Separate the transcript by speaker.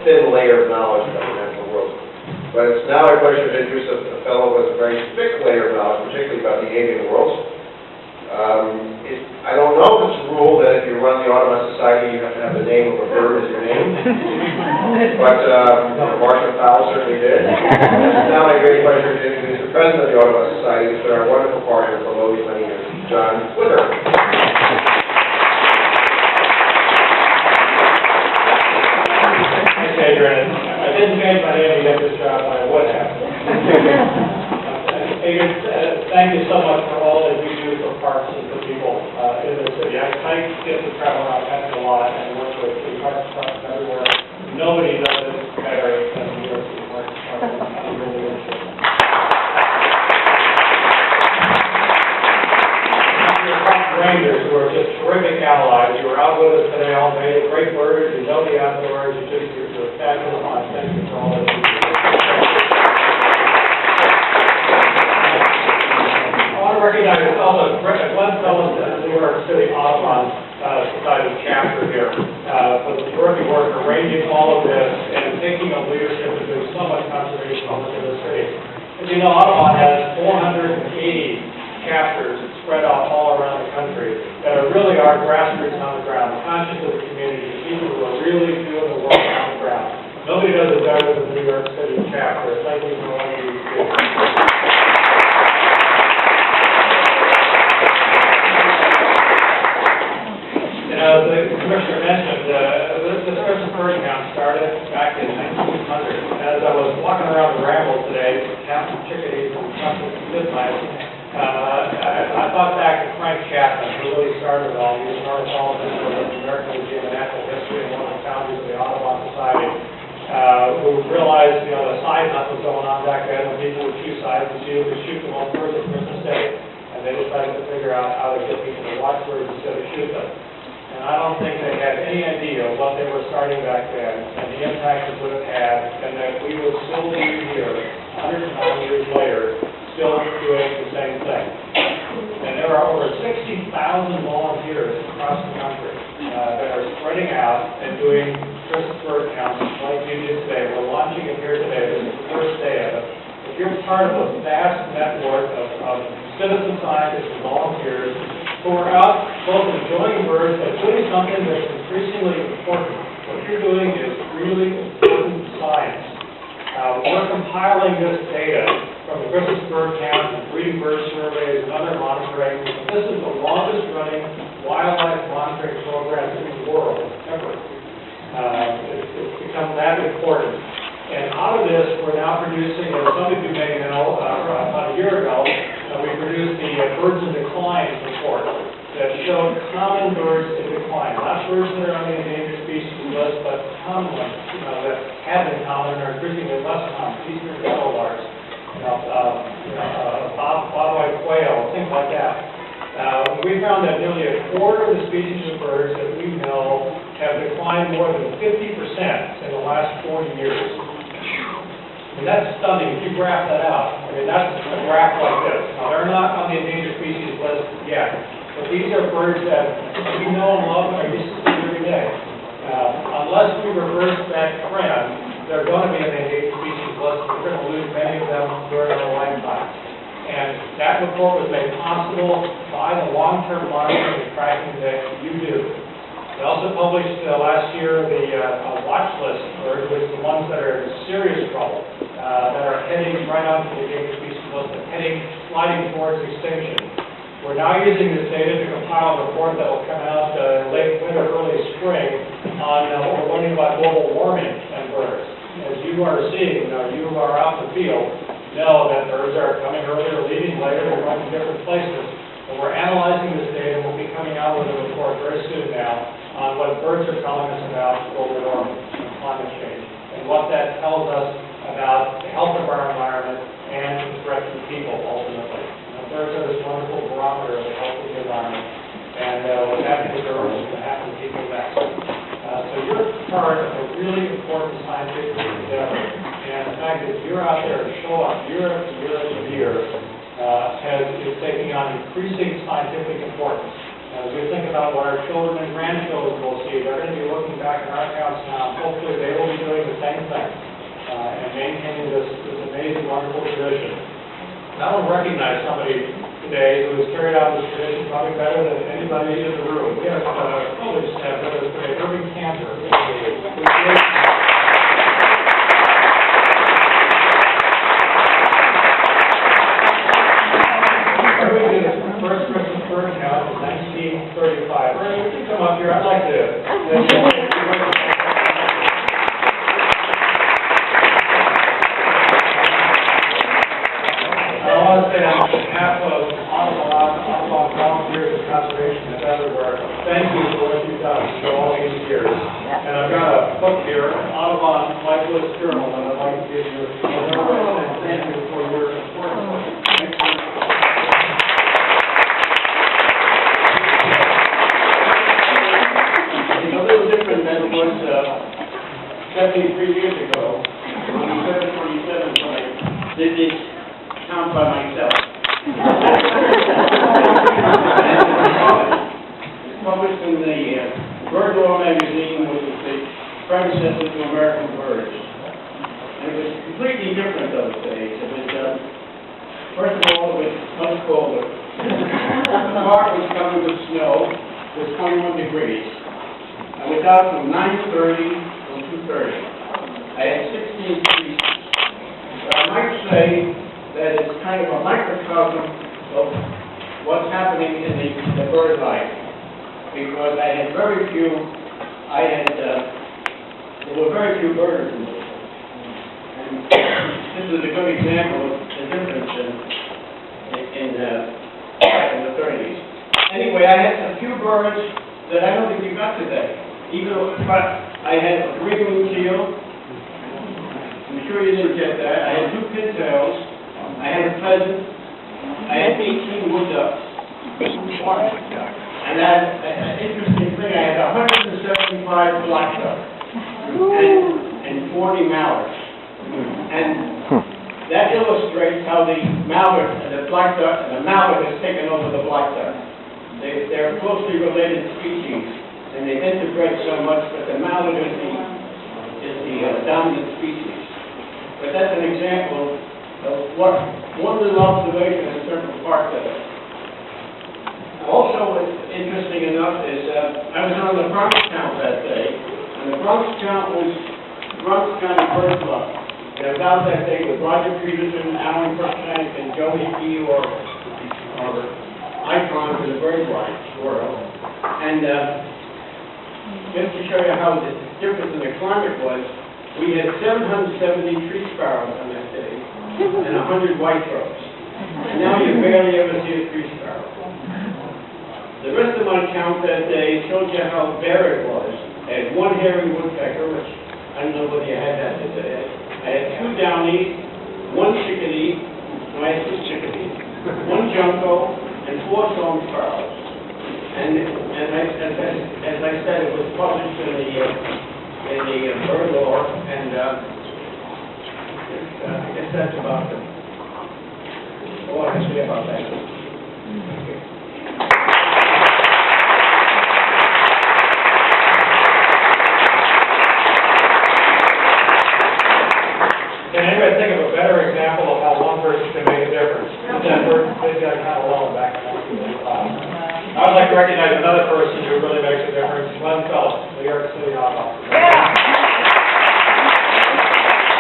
Speaker 1: thin layer of knowledge about the natural world. But it's now my pleasure to introduce a fellow with a very thick layer of knowledge, particularly about the avian world. I don't know if it's a rule that if you run the Audubon Society, you have to have the name of a bird as your name. But Marshall Fowle certainly did. It's now my great pleasure to introduce the president of the Audubon Society, who's been our wonderful partner for many years, John Wither.
Speaker 2: Thanks, Adrian. I didn't change my name to get this job, but I would have. Thank you so much for all that you do for parks and for people in the city. I get to travel around Metro a lot and work with the parks departments everywhere. Nobody does it better than the New York City Parks Department. I really appreciate it. Your park rangers who are just terrific allies. You were out with us today all day. Great birds. You know the outdoors. You're fabulous on. Thank you for all that you do. I want to recognize also Glenn Fellows, the New York City Audubon Society chapter here, for the terrific work arranging all of this and taking a leadership to do so much conservation in the city. As you know, Audubon has 480 chapters spread out all around the country that are really our grassroots on the ground, conscious of the community, the people who are really doing the work on the ground. Nobody does it better than the New York City chapter. Thank you for all you do. As the Commissioner mentioned, this Christmas bird count started back in 1900. As I was walking around the ramble today, counting chickadees and midnight, I thought back to Frank Chapman, who really started it all. He was an ornithologist for the American Museum of Natural History and one of the founders of the Audubon Society, who realized, the size hunt was going on back then, when people would choose size, and you would shoot them on birds on Christmas Day. And they decided to figure out how to get people to watch birds instead of shoot them. And I don't think they had any idea what they were starting back then and the impact it would have had, and that we would still be here 109 years later, still doing the same thing. And there are over 60,000 volunteers across the country that are spreading out and doing Christmas bird counts like you did today. We're launching it here today. This is the first day of it. If you're part of a vast network of citizen scientists and volunteers who are out both enjoying birds but doing something that's increasingly important. What you're doing is really important science. We're compiling this data from the Christmas bird count and breeding bird surveys and other monitoring. This is the longest running wildlife monitoring program in the world ever. It's become that important. And out of this, we're now producing, as some of you may know, about a year ago, we produced the Birds in Decline report that showed common birds in decline. Not birds that are on the endangered species list, but common ones that have been common or increasingly less common. Eastern meadowlarks, bobwhite quail, things like that. We found that nearly a quarter of the species of birds that we know have declined more than 50% in the last 40 years. I mean, that's stunning. If you graph that out, that's a graph like this. Now, they're not on the endangered species list yet, but these are birds that we know and love and are used to seeing every day. Unless we reverse that trend, they're going to be on the endangered species list. We're going to lose many of them during our lifetime. And that report was made possible by the long-term monitoring and tracking that you do. We also published last year the watch list birds, which are the ones that are in serious trouble, that are heading right onto the endangered species list and sliding towards extinction. We're now using this data to compile a report that will come out late winter, early spring on what we're learning about global warming and birds. As you are seeing, you are out in the field, know that birds are coming earlier, leaving later, they're going to different places. And we're analyzing this data, and we'll be coming out with a report very soon now on what birds are telling us about global warming and climate change, and what that tells us about the health of our environment and the threat to people, ultimately. Birds are this wonderful barometer of the health of the environment, and what's happening to birds is going to happen to people next. So you're part of a really important scientific endeavor, and the fact that you're out there to show up year after year after year is taking on increasing scientific importance. And As we think about what our children and grandchildren will see, they're going to be looking back at our counts now, and hopefully they will be doing the same thing, and maintaining this amazing, wonderful tradition. And I want to recognize somebody today who has carried out this tradition probably better than anybody in the room. We have a privilege to have with us today Irving Cantor. Irving did his first Christmas bird count in 1935. Irving, would you come up here? I'd like to... I want to say on behalf of Audubon volunteers and conservationists everywhere, thank you for what you've done for all these years. And I've got a book here, Audubon Life List Journal, and I'd like to give you and thank you for your important work. Thank you.
Speaker 3: It's a little different than it was 73 years ago, when we started 47, so I did this count by myself. Published in the Bird Law magazine, which is the predecessor to American Birds. And it was completely different those days. It was, first of all, it was much colder. The park was covered with snow. It was 21 degrees. I was out from 9:30 till 2:30. I had 16 species. So I might say that it's kind of a microcosm of what's happening in the bird life. Because I had very few, there were very few birders in this. And this is a good example of the difference in the 30s. Anyway, I had a few birds that I don't think you got today. But I had a green teal. I'm sure you didn't get that. I had 2 pintails. I had a pheasant. I had 18 wood ducks. And an interesting thing, I had 175 black ducks and 40 mallards. And that illustrates how the mallard and the black duck and the mallard has taken over the black duck. They're closely related species, and they've interbred so much that the mallard is the dominant species. But that's an example of what one little observation in Central Park does. Also, interesting enough is I was on the Bronx count that day, and the Bronx count was Bronx County Bird Club. And I was out that day with Roger Peterson, Alan Cruikshank, and Joe Hickey, or icons in the bird life world. And just to show you how the difference in the climate was, we had 770 tree sparrows on that day, and 100 white-throats. And now you barely ever see a tree sparrow. The rest of my count that day showed you how bare it was. I had 1 hairy woodpecker, which I don't know whether you had that today. I had 2 downies, 1 chickadee, no, I had 2 chickadees, 1 junco, and 4 song sparrows. And as I said, it was published in the Bird Law, and I guess that's about all I can say about that. Thank you. Can anybody think of a better example of how one person can make a difference? That person got kind of alone back in 1985. I would like to recognize another person who really makes a difference, Glenn Phillips, New York City Audubon.